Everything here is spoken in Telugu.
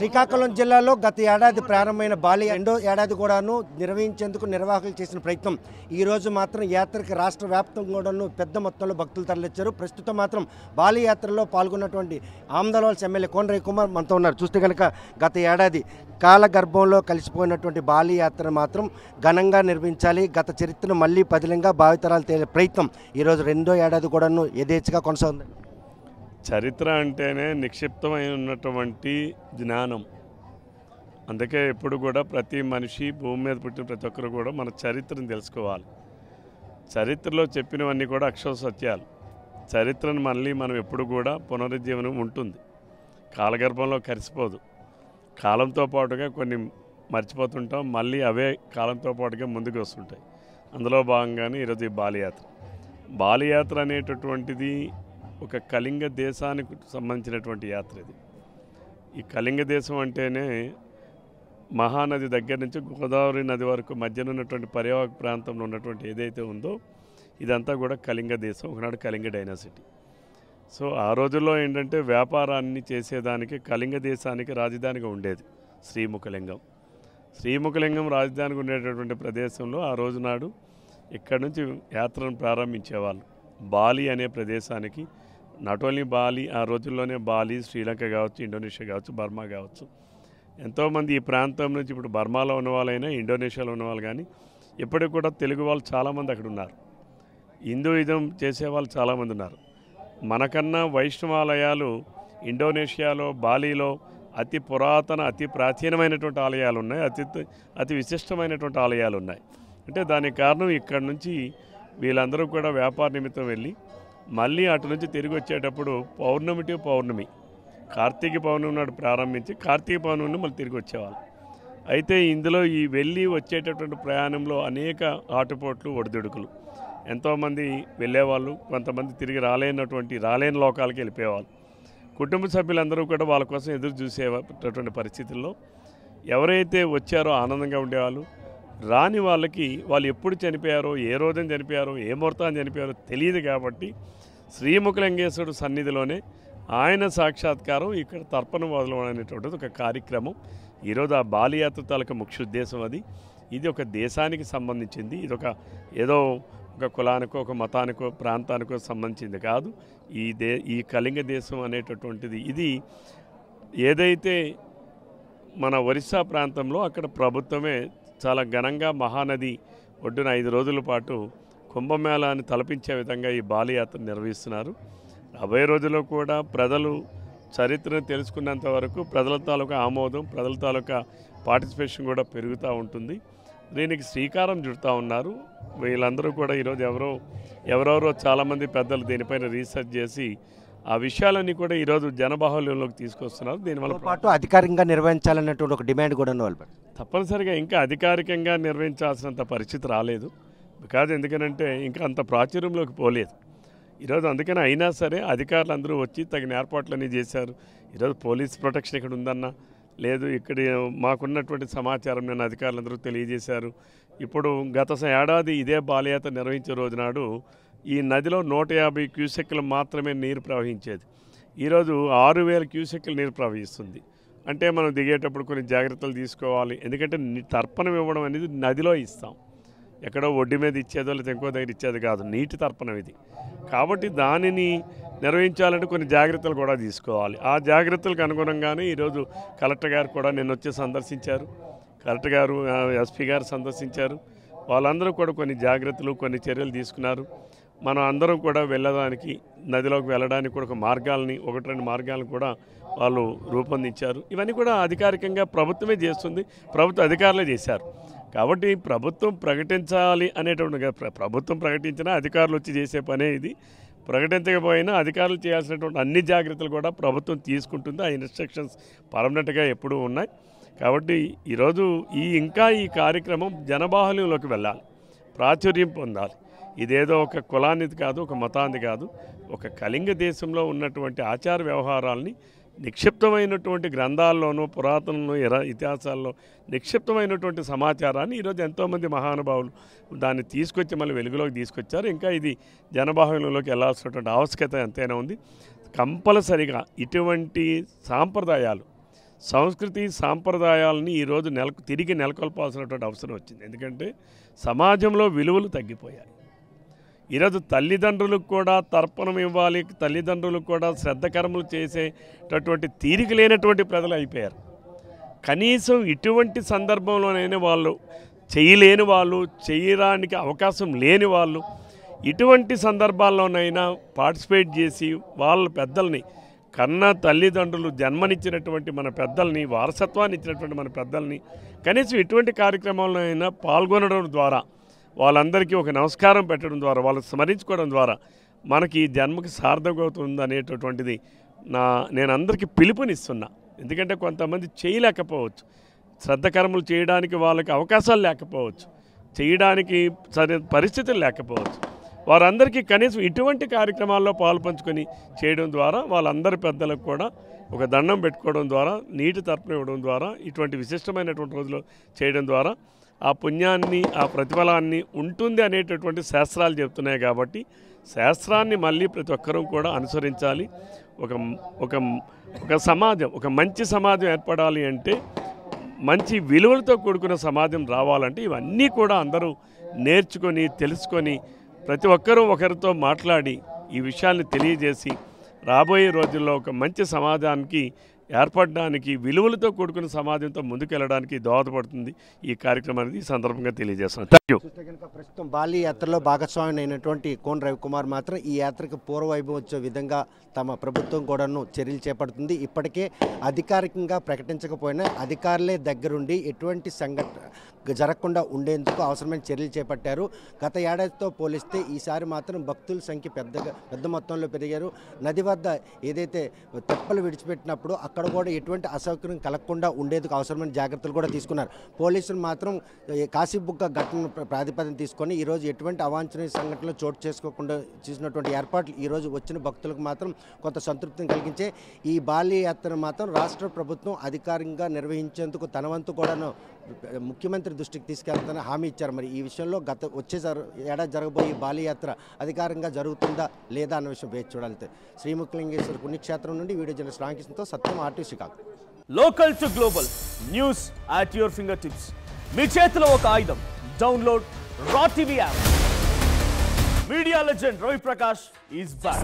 శ్రీకాకుళం జిల్లాలో గత ఏడాది ప్రారంభమైన బాలి రెండో ఏడాది కూడాను నిర్వహించేందుకు నిర్వాహకులు చేసిన ప్రయత్నం ఈ రోజు మాత్రం యాత్రకి రాష్ట్ర వ్యాప్తంగా కూడాను పెద్ద మొత్తంలో భక్తులు తరలిచ్చారు. ప్రస్తుతం మాత్రం బాలి యాత్రలో పాల్గొన్నటువంటి ఆమదాలవలస ఎమ్మెల్యే కోన రవికుమార్ మనతో ఉన్నారు. చూస్తే కనుక గత ఏడాది కాలగర్భంలో కలిసిపోయినటువంటి బాలి యాత్ర మాత్రం ఘనంగా నిర్వహించాలి, గత చరిత్రను మళ్ళీ పదిలంగా భావితరాలు తేలే ప్రయత్నం ఈరోజు రెండో ఏడాది కూడాను యథేచ్ఛగా కొనసాగుతుంది. చరిత్ర అంటేనే నిక్షిప్తమై ఉన్నటువంటి జ్ఞానం. అందుకే ఎప్పుడు కూడా ప్రతి మనిషి భూమి మీద పుట్టిన ప్రతి ఒక్కరు కూడా మన చరిత్రను తెలుసుకోవాలి. చరిత్రలో చెప్పినవన్నీ కూడా అక్షర సత్యాలు. చరిత్రను మళ్ళీ మనం ఎప్పుడు కూడా పునరుజ్జీవనం ఉంటుంది, కాలగర్భంలో కలిసిపోదు. కాలంతో పాటుగా కొన్ని మర్చిపోతుంటాం, మళ్ళీ అవే కాలంతో పాటుగా ముందుకు వస్తుంటాయి. అందులో భాగంగానే ఈరోజు ఈ బాలియాత్ర. బాలియాత్ర అనేటటువంటిది ఒక కళింగ దేశానికి సంబంధించినటువంటి యాత్ర. ఇది ఈ కళింగ దేశం అంటేనే మహానది దగ్గర నుంచి గోదావరి నది వరకు మధ్యన ఉన్నటువంటి పర్యావరణ ప్రాంతంలో ఉన్నటువంటి ఏదైతే ఉందో ఇదంతా కూడా కళింగ దేశం, ఒకనాడు కళింగ డైనాసిటీ. సో ఆ రోజుల్లో ఏంటంటే వ్యాపారాన్ని చేసేదానికి కళింగ దేశానికి రాజధానిగా ఉండేది శ్రీముఖలింగం. శ్రీముఖలింగం రాజధానికి ఉండేటటువంటి ప్రదేశంలో ఆ రోజునాడు ఇక్కడి నుంచి యాత్రను ప్రారంభించేవాళ్ళు. బాలి అనే ప్రదేశానికి నాట్ ఓన్లీ బాలి, ఆ రోజుల్లోనే బాలి, శ్రీలంక కావచ్చు, ఇండోనేషియా కావచ్చు, బర్మా కావచ్చు, ఎంతోమంది ఈ ప్రాంతం నుంచి ఇప్పుడు బర్మాలో ఉన్న వాళ్ళైనా ఇండోనేషియాలో ఉన్నవాళ్ళు కానీ ఇప్పటికి కూడా తెలుగు వాళ్ళు చాలామంది అక్కడ ఉన్నారు. హిందూయిజం చేసేవాళ్ళు చాలామంది ఉన్నారు. మనకన్నా వైష్ణవాలయాలు ఇండోనేషియాలో బాలీలో అతి పురాతన అతి ప్రాచీనమైనటువంటి ఆలయాలు ఉన్నాయి, అతి విశిష్టమైనటువంటి ఆలయాలు ఉన్నాయి. అంటే దానికి కారణం ఇక్కడ నుంచి వీళ్ళందరూ కూడా వ్యాపార నిమిత్తం వెళ్ళి మళ్ళీ అటు నుంచి తిరిగి వచ్చేటప్పుడు పౌర్ణమి టు పౌర్ణమి, కార్తీక పౌర్ణమి నాడు ప్రారంభించి కార్తీక పౌర్ణమి మళ్ళీ తిరిగి వచ్చేవాళ్ళు. అయితే ఇందులో ఈ వెళ్ళి వచ్చేటటువంటి ప్రయాణంలో అనేక ఆటుపోట్లు ఒడిదుడుకులు, ఎంతోమంది వెళ్ళేవాళ్ళు, కొంతమంది తిరిగి రాలేని లోకాలకి వెళ్ళిపోయేవాళ్ళు. కుటుంబ సభ్యులందరూ కూడా వాళ్ళ కోసం ఎదురు చూసేటటువంటి పరిస్థితుల్లో ఎవరైతే వచ్చారో ఆనందంగా ఉండేవాళ్ళు, రాని వాళ్ళకి వాళ్ళు ఎప్పుడు చనిపోయారో, ఏ రోజున చనిపోయారో, ఏ ముహూర్తాన్ని చనిపోయారో తెలియదు. కాబట్టి శ్రీముఖలింగేశ్వరుడు సన్నిధిలోనే ఆయన సాక్షాత్కారం ఇక్కడ తర్పణ మొదలవడం అనేటువంటిది ఒక కార్యక్రమం. ఈరోజు ఆ బాలియాత్ర తాలూకా ముఖ్య ఉద్దేశం అది. ఇది ఒక దేశానికి సంబంధించింది, ఇది ఏదో ఒక కులానికో ఒక మతానికో ప్రాంతానికో సంబంధించింది కాదు. ఈ కళింగ దేశం అనేటటువంటిది ఇది ఏదైతే మన ఒరిస్సా ప్రాంతంలో అక్కడ ప్రభుత్వమే చాలా ఘనంగా మహానది ఒడ్డున 5 రోజుల పాటు కుంభమేళాన్ని తలపించే విధంగా ఈ బాలియాత్ర నిర్వహిస్తున్నారు. రాబోయే రోజుల్లో కూడా ప్రజలు చరిత్రను తెలుసుకున్నంత వరకు ప్రజల తాలూకా ఆమోదం, ప్రజల తాలూకా పార్టిసిపేషన్ కూడా పెరుగుతూ ఉంటుంది. దీనికి శ్రీకారం చుడుతూ ఉన్నారు వీళ్ళందరూ కూడా. ఈరోజు ఎవరెవరో చాలామంది పెద్దలు దీనిపైన రీసెర్చ్ చేసి ఆ విషయాలన్నీ కూడా ఈరోజు జనబాహుల్యంలోకి తీసుకొస్తున్నారు. దీనివల్ల పాటు అధికారికంగా నిర్వహించాలన్నటువంటి ఒక డిమాండ్ కూడా వాళ్ళు తప్పనిసరిగా ఇంకా అధికారికంగా నిర్వహించాల్సినంత పరిస్థితి రాలేదు. బికాజ్ ఎందుకనంటే ఇంకా అంత ప్రాచుర్యంలోకి పోలేదు ఈరోజు. అందుకని అయినా సరే అధికారులు అందరూ వచ్చి తగిన ఏర్పాట్లన్నీ చేశారు. ఈరోజు పోలీస్ ప్రొటెక్షన్ ఇక్కడ ఉందన్నా లేదు, ఇక్కడ మాకున్నటువంటి సమాచారం నేను అధికారులందరూ తెలియజేశారు. ఇప్పుడు గత ఏడాది ఇదే బాలియాత్ర నిర్వహించే రోజునాడు ఈ నదిలో 150 క్యూసెక్లు మాత్రమే నీరు ప్రవహించేది. ఈరోజు 6000 క్యూసెక్లు నీరు ప్రవహిస్తుంది. అంటే మనం దిగేటప్పుడు కొన్ని జాగ్రత్తలు తీసుకోవాలి. ఎందుకంటే తర్పణం ఇవ్వడం అనేది నదిలో ఇస్తాం, ఎక్కడో ఒడ్డు మీద ఇచ్చేదో లేదా ఇంకో దగ్గర ఇచ్చేది కాదు, నీటి తర్పణం ఇది. కాబట్టి దానిని నిర్వహించాలంటే కొన్ని జాగ్రత్తలు కూడా తీసుకోవాలి. ఆ జాగ్రత్తలకు అనుగుణంగానే ఈరోజు కలెక్టర్ గారు కూడా నిన్న వచ్చి సందర్శించారు. కలెక్టర్ గారు, ఎస్పీ గారు సందర్శించారు. వాళ్ళందరూ కూడా కొన్ని జాగ్రత్తలు కొన్ని చర్యలు తీసుకున్నారు. మనం అందరం కూడా వెళ్ళడానికి, నదిలోకి వెళ్ళడానికి కూడా ఒకటి రెండు మార్గాలను కూడా వాళ్ళు రూపొందించారు. ఇవన్నీ కూడా అధికారికంగా ప్రభుత్వమే చేస్తుంది, ప్రభుత్వ అధికారులే చేశారు. కాబట్టి ప్రభుత్వం ప్రకటించాలి అనేటువంటి ప్రభుత్వం ప్రకటించినా అధికారులు వచ్చి చేసే పనే ఇది. ప్రకటించకపోయినా అధికారులు చేయాల్సినటువంటి అన్ని జాగ్రత్తలు కూడా ప్రభుత్వం తీసుకుంటుంది. ఆ ఇన్స్ట్రక్షన్స్ పర్మనెంట్గా ఎప్పుడూ ఉన్నాయి. కాబట్టి ఈరోజు ఇంకా ఈ కార్యక్రమం జనబాహుల్యంలోకి వెళ్ళాలి, ప్రాచుర్యం పొందాలి. ఇదేదో ఒక కులానిది కాదు, ఒక మతాన్ని కాదు, ఒక కళింగ దేశంలో ఉన్నటువంటి ఆచార వ్యవహారాలని నిక్షిప్తమైనటువంటి గ్రంథాల్లోనూ పురాతనలో ఇతిహాసాల్లో నిక్షిప్తమైనటువంటి సమాచారాన్ని ఈరోజు ఎంతోమంది మహానుభావులు దాన్ని తీసుకొచ్చి మళ్ళీ వెలుగులోకి తీసుకొచ్చారు. ఇంకా ఇది జనబాహుల్యంలోకి వెళ్ళాల్సినటువంటి ఆవశ్యకత ఎంతైనా ఉంది. కంపల్సరిగా ఇటువంటి సాంప్రదాయాలు సంస్కృతి సాంప్రదాయాలని ఈరోజు తిరిగి నెలకొల్పాల్సినటువంటి అవసరం వచ్చింది. ఎందుకంటే సమాజంలో విలువలు తగ్గిపోయాయి. ఈరోజు తల్లిదండ్రులకు కూడా తర్పణం ఇవ్వాలి, తల్లిదండ్రులకు కూడా శ్రద్ధకర్మలు చేసేటటువంటి తీరిక లేనటువంటి ప్రజలు అయిపోయారు. కనీసం ఇటువంటి సందర్భంలోనైనా వాళ్ళు చేయలేని వాళ్ళు, చేయడానికి అవకాశం లేని వాళ్ళు ఇటువంటి సందర్భాల్లోనైనా పార్టిసిపేట్ చేసి వాళ్ళ పెద్దల్ని, కన్నా తల్లిదండ్రులు జన్మనిచ్చినటువంటి మన పెద్దల్ని, వారసత్వాన్ని ఇచ్చినటువంటి మన పెద్దల్ని కనీసం ఇటువంటి కార్యక్రమాల్లో అయినా పాల్గొనడం ద్వారా, వాళ్ళందరికీ ఒక నమస్కారం పెట్టడం ద్వారా, వాళ్ళు స్మరించుకోవడం ద్వారా మనకి ఈ జన్మకి సార్థకమవుతుంది అనేటటువంటిది నేను అందరికీ పిలుపునిస్తున్నా. ఎందుకంటే కొంతమంది చేయలేకపోవచ్చు, శ్రద్ధకర్మలు చేయడానికి వాళ్ళకి అవకాశాలు లేకపోవచ్చు, చేయడానికి సరైన పరిస్థితులు లేకపోవచ్చు. వారందరికీ కనీసం ఇటువంటి కార్యక్రమాల్లో పాల్పంచుకొని చేయడం ద్వారా, వాళ్ళందరి పెద్దలకు కూడా ఒక దండం పెట్టుకోవడం ద్వారా, నీటి తర్పణ ఇవ్వడం ద్వారా, ఇటువంటి విశిష్టమైనటువంటి రోజులు చేయడం ద్వారా ఆ పుణ్యాన్ని, ఆ ప్రతిఫలాన్ని ఉంటుంది అనేటటువంటి శాస్త్రాలు చెప్తున్నాయి. కాబట్టి శాస్త్రాన్ని మళ్ళీ ప్రతి ఒక్కరూ కూడా అనుసరించాలి. ఒక సమాజం, ఒక మంచి సమాజం ఏర్పడాలి అంటే, మంచి విలువలతో కూడుకున్న సమాజం రావాలంటే ఇవన్నీ కూడా అందరూ నేర్చుకొని, తెలుసుకొని, ప్రతి ఒక్కరూ ఒకరితో మాట్లాడి ఈ విషయాన్ని తెలియజేసి రాబోయే రోజుల్లో ఒక మంచి సమాజానికి ఏర్పడడానికి, విలువలతో కూడుకున్న సమాజంతో ముందుకెళ్ళడానికి దోహదపడుతుంది ఈ కార్యక్రమానికి ఈ సందర్భంగా తెలియజేస్తున్నాను. Thank you. చూస్తే కనుక ప్రస్తుతం బాలి యాత్రలో భాగస్వామి అయినటువంటి కోన్ రవికుమార్ మాత్రం ఈ యాత్రకు పూర్వవైభవం వచ్చే విధంగా తమ ప్రభుత్వం కూడాను చర్యలు చేపడుతుంది. ఇప్పటికే అధికారికంగా ప్రకటించకపోయినా అధికారులే దగ్గరుండి ఎటువంటి సంఘటన జరగకుండా ఉండేందుకు అవసరమైన చర్యలు చేపట్టారు. గత ఏడాదితో పోలిస్తే ఈసారి మాత్రం భక్తుల సంఖ్య పెద్ద మొత్తంలో పెరిగారు. నది వద్ద ఏదైతే తెప్పలు విడిచిపెట్టినప్పుడు అక్కడ కూడా ఎటువంటి అసౌకర్యం కలగకుండా ఉండేందుకు అవసరమైన జాగ్రత్తలు కూడా తీసుకున్నారు. పోలీసులు మాత్రం కాశీబుగ్గ ఘటన ప్రాతిపదికన తీసుకొని ఈరోజు ఎటువంటి అవాంఛనీయ సంఘటనలు చోటు చేసుకోకుండా చేసినటువంటి ఏర్పాట్లు ఈరోజు వచ్చిన భక్తులకు మాత్రం కొంత సంతృప్తిని కలిగించే ఈ బాలి యాత్ర మాత్రం రాష్ట్ర ప్రభుత్వం అధికారికంగా నిర్వహించేందుకు తన వంతు కూడాను ముఖ్యమంత్రి దృష్టికి తీసుకెళ్తానని హామీ ఇచ్చారు. మరి ఈ విషయంలో వచ్చే ఏడాది జరగబోయే బాలి యాత్ర అధికారికంగా జరుగుతుందా లేదా అన్న విషయం వేచి చూడాలి. శ్రీముఖలింగేశ్వర పుణ్యక్షేత్రం నుండి వీడియో జర్నలిస్ట్ రామకృష్ణతో Satyam, RT Chicago. Local to global news at your fingertips. మీ చేతిలో ఒక ఆయుధం. Download raw TV app. Media legend Ravi Prakash is back.